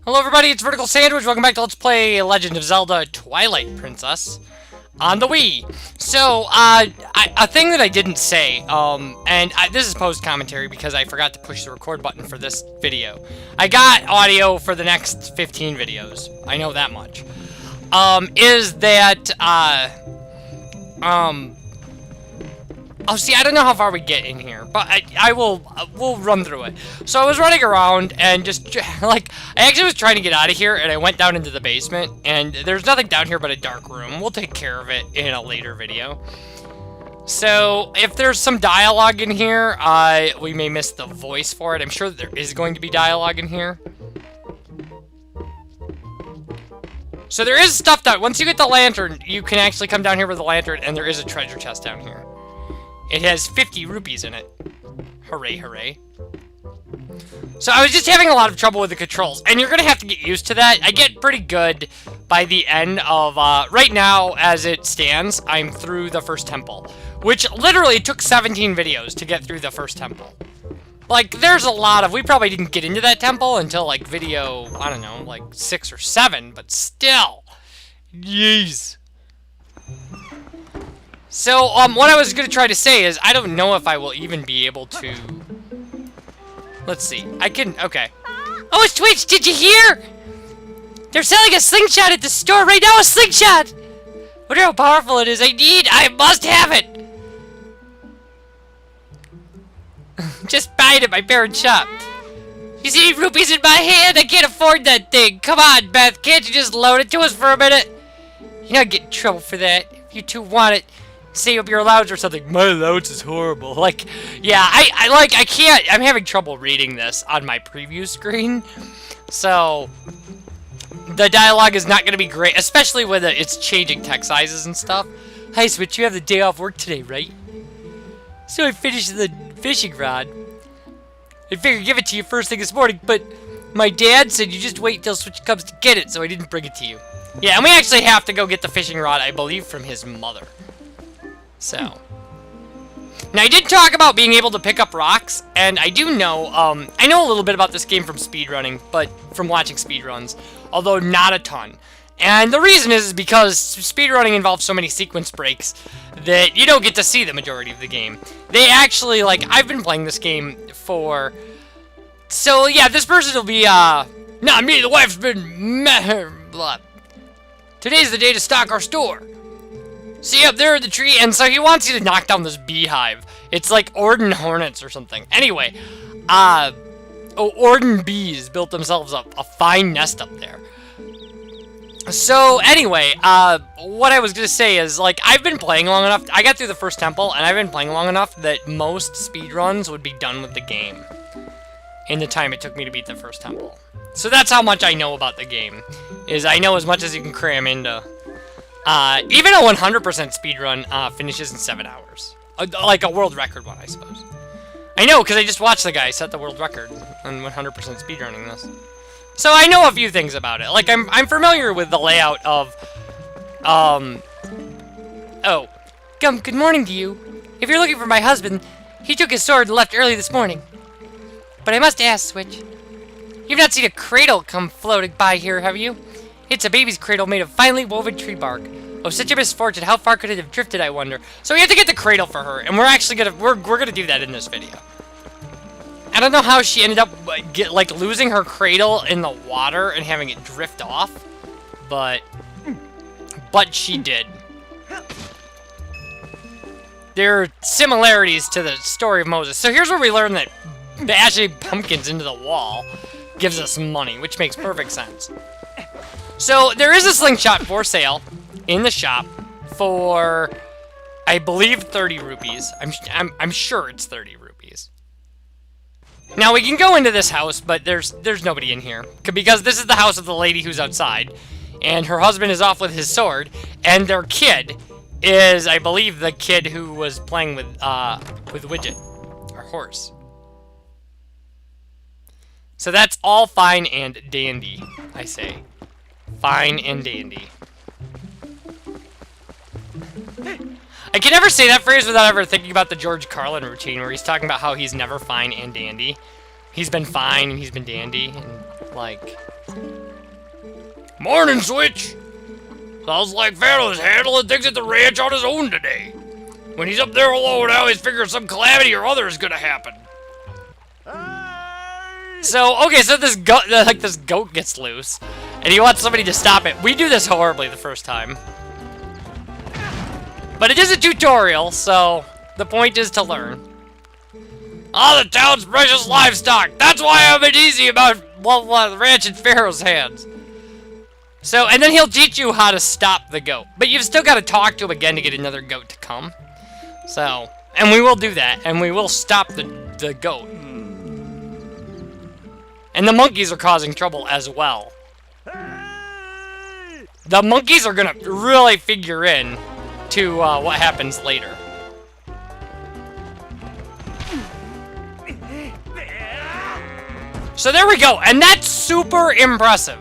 Hello everybody, it's VerticalSandwich. Welcome back to Let's Play Legend of Zelda Twilight Princess on the Wii. So, a thing that I didn't say, this is post-commentary because I forgot to push the record button for this video. I got audio for the next 15 videos. I know that much. Is that, oh, see, I don't know how far we get in here, but we'll run through it. So I was running around and just, like, I actually was trying to get out of here, and I went down into the basement, and there's nothing down here but a dark room. We'll take care of it in a later video. So, if there's some dialogue in here, we may miss the voice for it. I'm sure there is going to be dialogue in here. So there is stuff that, once you get the lantern, you can actually come down here with the lantern, and there is a treasure chest down here. It has 50 rupees in it. Hooray, hooray. So I was just having a lot of trouble with the controls, and you're going to have to get used to that. I get pretty good by the end of, right now, as it stands, I'm through the first temple. Which literally took 17 videos to get through the first temple. Like, there's a lot of, we probably didn't get into that temple until, like, video, I don't know, like 6 or 7, but still. Jeez. So, what I was going to try to say is, I don't know if I will even be able to... Let's see. I can... Okay. Oh, Twitch, did you hear? They're selling a slingshot at the store right now, a slingshot! Wonder how powerful it is. I must have it! Just buy it at my parents' shop. You see any rupees in my hand? I can't afford that thing. Come on, Beth, can't you just loan it to us for a minute? You're not getting in trouble for that. If you two want it, save up your allowance or something. My allowance is horrible. Like, yeah, I can't. I'm having trouble reading this on my preview screen. So, the dialogue is not going to be great, especially when it's changing text sizes and stuff. Hi, Switch, you have the day off work today, right? So I finished the fishing rod. I figured give it to you first thing this morning, but my dad said you just wait until Switch comes to get it, so I didn't bring it to you. Yeah, and we actually have to go get the fishing rod, I believe, from his mother. So, now I did talk about being able to pick up rocks, and I do know, I know a little bit about this game from speedrunning, but from watching speedruns, although not a ton. And the reason is because speedrunning involves so many sequence breaks that you don't get to see the majority of the game. They actually, like, I've been playing this game for, so yeah, this person will be, nah, me, the wife's been, blah. Today's the day to stock our store. See up there in the tree? And so he wants you to knock down this beehive. It's like Orden hornets or something. Anyway, Orden bees built themselves up a fine nest up there. So, anyway, what I was going to say is, like, I've been playing long enough. I got through the first temple, and I've been playing long enough that most speedruns would be done with the game in the time it took me to beat the first temple. So that's how much I know about the game, is I know as much as you can cram into... even a 100% speedrun finishes in 7 hours. Like a world record one, I suppose. I know, because I just watched the guy set the world record on 100% speedrunning this. So I know a few things about it. Like, I'm familiar with the layout of, oh. Good morning to you. If you're looking for my husband, he took his sword and left early this morning. But I must ask, Switch, you've not seen a cradle come floating by here, have you? It's a baby's cradle made of finely woven tree bark. Oh, such a misfortune. How far could it have drifted, I wonder? So we have to get the cradle for her, and we're actually gonna, we're gonna do that in this video. I don't know how she ended up, like, losing her cradle in the water and having it drift off, but she did. There are similarities to the story of Moses. So here's where we learn that bashing pumpkins into the wall gives us money, which makes perfect sense. So, there is a slingshot for sale in the shop for, I believe, 30 rupees. I'm sure it's 30 rupees. Now, we can go into this house, but there's nobody in here. Because this is the house of the lady who's outside. And her husband is off with his sword. And their kid is, I believe, the kid who was playing with Widget. Our horse. So that's all fine and dandy, I say. Fine and dandy. I can never say that phrase without ever thinking about the George Carlin routine where he's talking about how he's never fine and dandy. He's been fine and he's been dandy. And Like... Morning, Switch! Sounds like Pharaoh's handling things at the ranch on his own today. When he's up there alone, I always figure some calamity or other is gonna happen. So, okay, so this goat, this goat gets loose, and he wants somebody to stop it. We do this horribly the first time. But it is a tutorial, so the point is to learn. Ah, the town's precious livestock. That's why I'm uneasy about, well, the ranch in Pharaoh's hands. So, and then he'll teach you how to stop the goat. But you've still got to talk to him again to get another goat to come. So, and we will do that, and we will stop the goat. And the monkeys are causing trouble as well. The monkeys are gonna really figure in to what happens later. So there we go, and that's super impressive.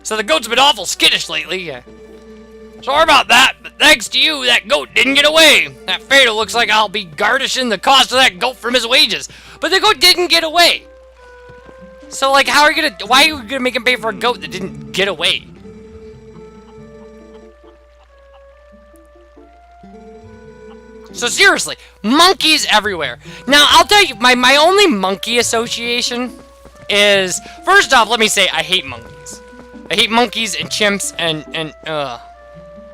So the goat's been awful skittish lately. Sorry about that, but thanks to you, that goat didn't get away. That Fatal looks like I'll be garnishing the cost of that goat from his wages. But the goat didn't get away. So, like, how are you gonna... Why are you gonna make him pay for a goat that didn't get away? So, seriously, monkeys everywhere. Now, I'll tell you, my only monkey association is... First off, let me say, I hate monkeys. I hate monkeys and chimps and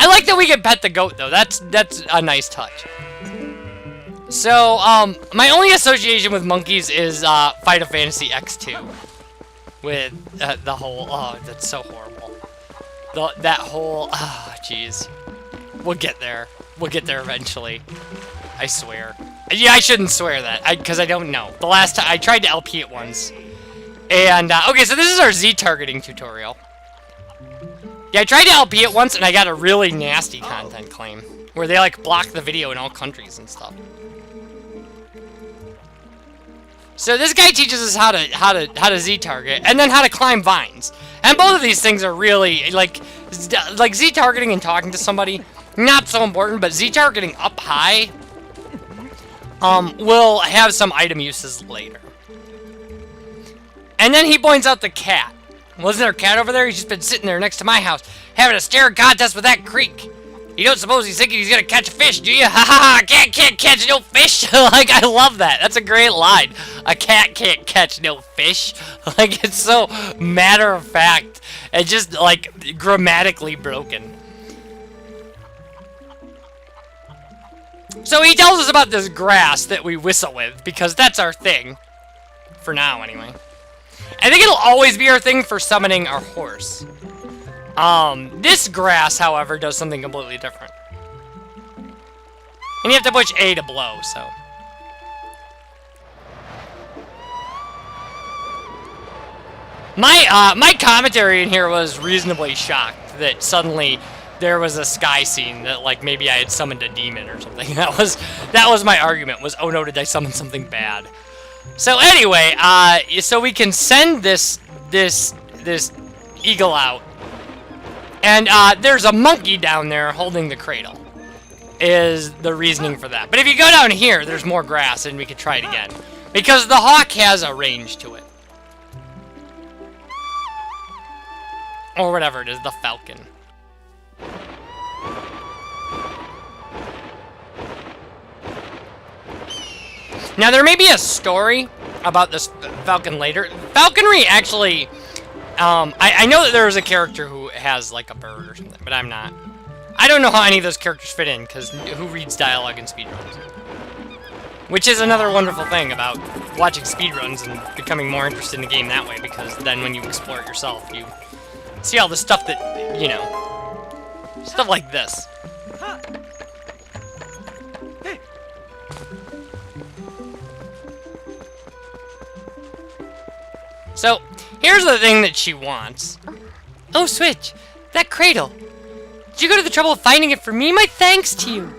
I like that we can pet the goat, though. That's a nice touch. So, my only association with monkeys is, Final Fantasy X2. With, the whole, oh, that's so horrible. That whole, jeez. We'll get there. We'll get there eventually. I swear. Yeah, I shouldn't swear that, because I don't know. The last time, I tried to LP it once. And, okay, so this is our Z-targeting tutorial. Yeah, I tried to LP it once, and I got a really nasty content claim. Where they, like, block the video in all countries and stuff. So this guy teaches us how to Z-target, and then how to climb vines. And both of these things are really, like Z-targeting and talking to somebody, not so important, but Z-targeting up high, will have some item uses later. And then he points out the cat. Wasn't there a cat over there? He's just been sitting there next to my house, having a staring contest with that creek. You don't suppose he's thinking he's gonna catch a fish, do you? Ha ha ha! Cat can't catch no fish! Like, I love that. That's a great line. A cat can't catch no fish. Like, it's so matter of fact and just, like, grammatically broken. So he tells us about this grass that we whistle with, because that's our thing. For now, anyway. I think it'll always be our thing for summoning our horse. This grass, however, does something completely different. And you have to push A to blow, so. My commentary in here was reasonably shocked that suddenly there was a sky scene that, like, maybe I had summoned a demon or something. That was my argument, was, oh no, did I summon something bad? So anyway, so we can send this eagle out. And, there's a monkey down there holding the cradle, is the reasoning for that. But if you go down here, there's more grass, and we could try it again. Because the hawk has a range to it. Or whatever it is, the falcon. Now, there may be a story about this falcon later. Falconry actually... I know that there is a character who has, like, a bird or something, but I'm not. I don't know how any of those characters fit in, because who reads dialogue in speedruns? Which is another wonderful thing about watching speedruns and becoming more interested in the game that way, because then when you explore it yourself, you see all the stuff that, you know, stuff like this. So, here's the thing that she wants. Oh, Switch, that cradle. Did you go to the trouble of finding it for me? My thanks to you.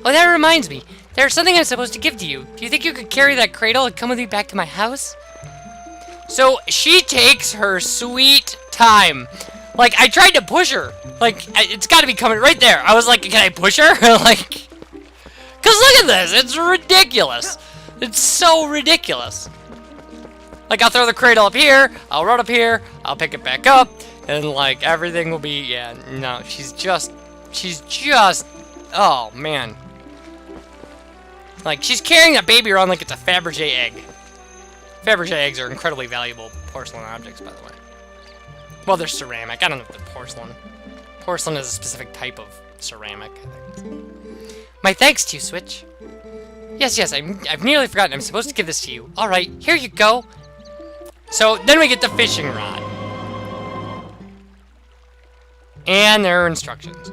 Oh, that reminds me. There's something I'm supposed to give to you. Do you think you could carry that cradle and come with me back to my house? So, she takes her sweet time. Like, I tried to push her. Like, it's gotta be coming right there. I was like, can I push her? Like, cause look at this. It's ridiculous. It's so ridiculous. Like, I'll throw the cradle up here, I'll run up here, I'll pick it back up, and, like, everything will be, yeah, no, she's just, oh, man. Like, she's carrying that baby around like it's a Fabergé egg. Fabergé eggs are incredibly valuable porcelain objects, by the way. Well, they're ceramic. I don't know if they're porcelain. Porcelain is a specific type of ceramic, I think. My thanks to you, Switch. Yes, I've nearly forgotten. I'm supposed to give this to you. Alright, here you go. So, then we get the fishing rod. And there are instructions.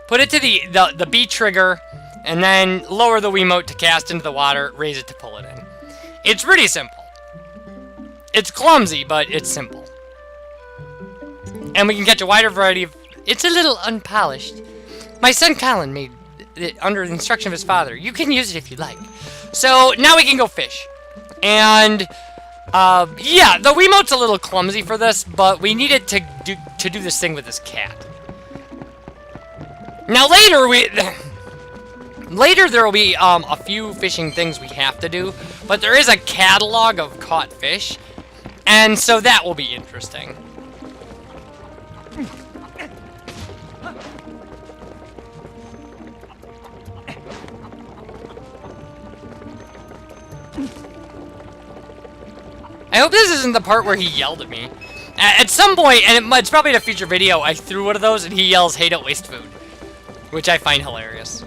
Put it to the B trigger, and then lower the Wiimote to cast into the water, raise it to pull it in. It's pretty simple. It's clumsy, but it's simple. And we can catch a wider variety of... It's a little unpolished. My son Colin made it under the instruction of his father. You can use it if you like. So, now we can go fish. And... yeah, the Wiimote's a little clumsy for this, but we needed to do this thing with this cat. Now later there will be a few fishing things we have to do, but there is a catalog of caught fish, and so that will be interesting. I hope this isn't the part where he yelled at me. At some point, and it's probably in a future video, I threw one of those and he yells, "Hey, don't waste food." Which I find hilarious.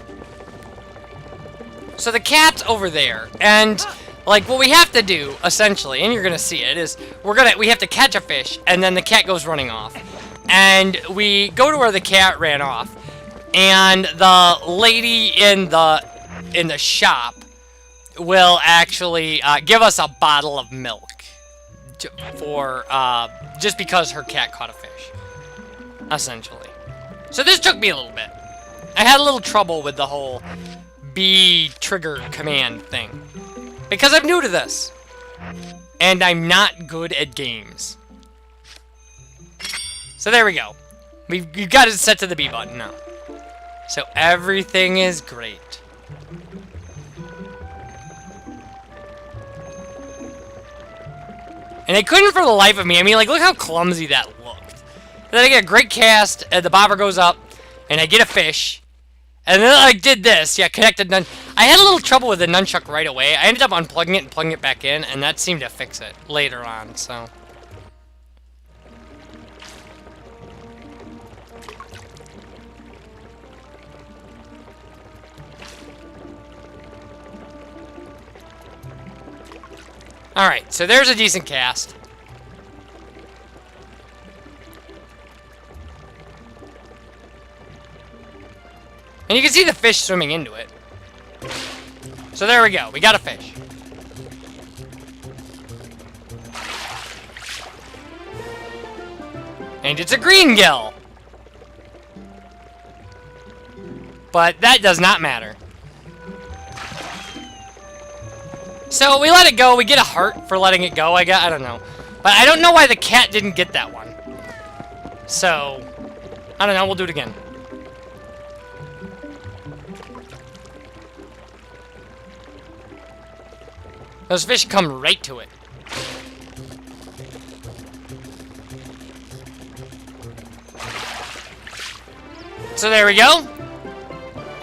So the cat's over there, and like what we have to do, essentially, and you're gonna see it, is we have to catch a fish, and then the cat goes running off. And we go to where the cat ran off, and the lady in the shop will actually give us a bottle of milk. For, just because her cat caught a fish. Essentially. So this took me a little bit. I had a little trouble with the whole B trigger command thing. Because I'm new to this. And I'm not good at games. So there we go. We've got it set to the B button now. So everything is great. And I couldn't for the life of me. I mean, like, look how clumsy that looked. Then I get a great cast, and the bobber goes up, and I get a fish. And then I did this. Yeah, connected nun. I had a little trouble with the nunchuck right away. I ended up unplugging it and plugging it back in, and that seemed to fix it later on, so. Alright, so there's a decent cast. And you can see the fish swimming into it. So there we go, we got a fish. And it's a green gill. But that does not matter. So we let it go. We get a heart for letting it go, I don't know. But I don't know why the cat didn't get that one. So, I don't know. We'll do it again. Those fish come right to it. So there we go.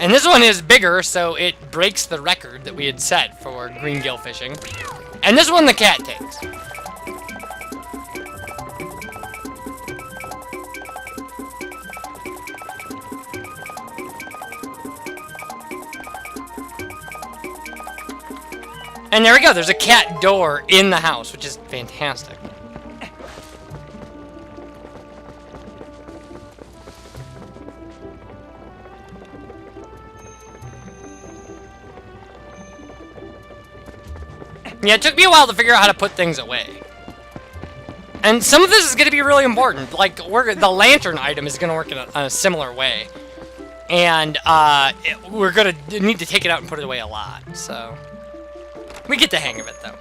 And this one is bigger, so it breaks the record that we had set for green gill fishing. And this one the cat takes. And there we go, there's a cat door in the house, which is fantastic. Yeah, it took me a while to figure out how to put things away. And some of this is going to be really important. Like, the lantern item is going to work in a similar way. And we're going to need to take it out and put it away a lot. So, we get the hang of it, though.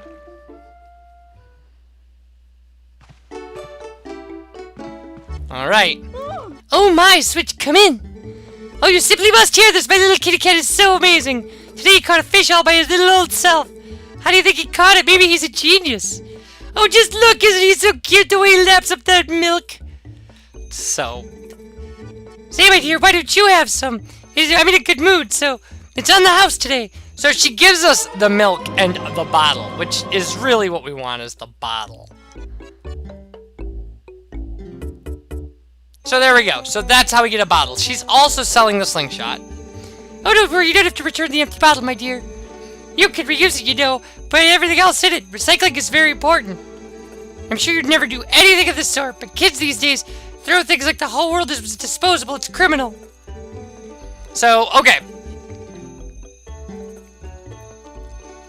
Alright. Oh my, Switch, come in! Oh, you simply must hear this! My little kitty cat is so amazing! Today he caught a fish all by his little old self. How do you think he caught it? Maybe he's a genius. Oh, just look, isn't he so cute the way he laps up that milk? So, say, my dear, why don't you have some? I'm in a good mood, so it's on the house today. So she gives us the milk and the bottle, which is really what we want, is the bottle. So there we go. So that's how we get a bottle. She's also selling the slingshot. Oh, don't worry, you don't have to return the empty bottle, my dear. You can reuse it, you know, but everything else in it. Recycling is very important. I'm sure you'd never do anything of the sort, but kids these days throw things like the whole world is disposable. It's criminal. So, okay.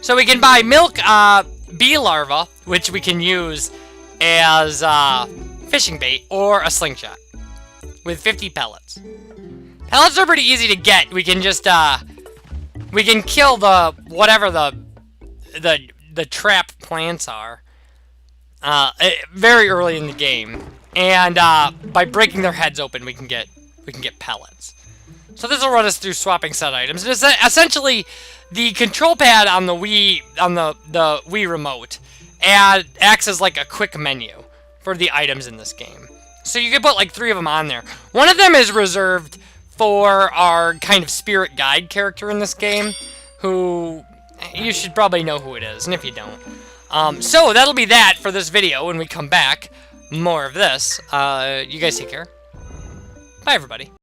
So we can buy milk, bee larva, which we can use as fishing bait, or a slingshot with 50 pellets. Pellets are pretty easy to get. We can just, we can kill the, whatever the trap plants are, very early in the game. And, by breaking their heads open, we can get pellets. So this will run us through swapping set items. And essentially, the control pad on the Wii, the Wii remote, acts as like a quick menu for the items in this game. So you can put like 3 of them on there. One of them is reserved for our kind of spirit guide character in this game, who you should probably know who it is, and if you don't. So that'll be that for this video. When we come back, more of this. You guys take care. Bye, everybody.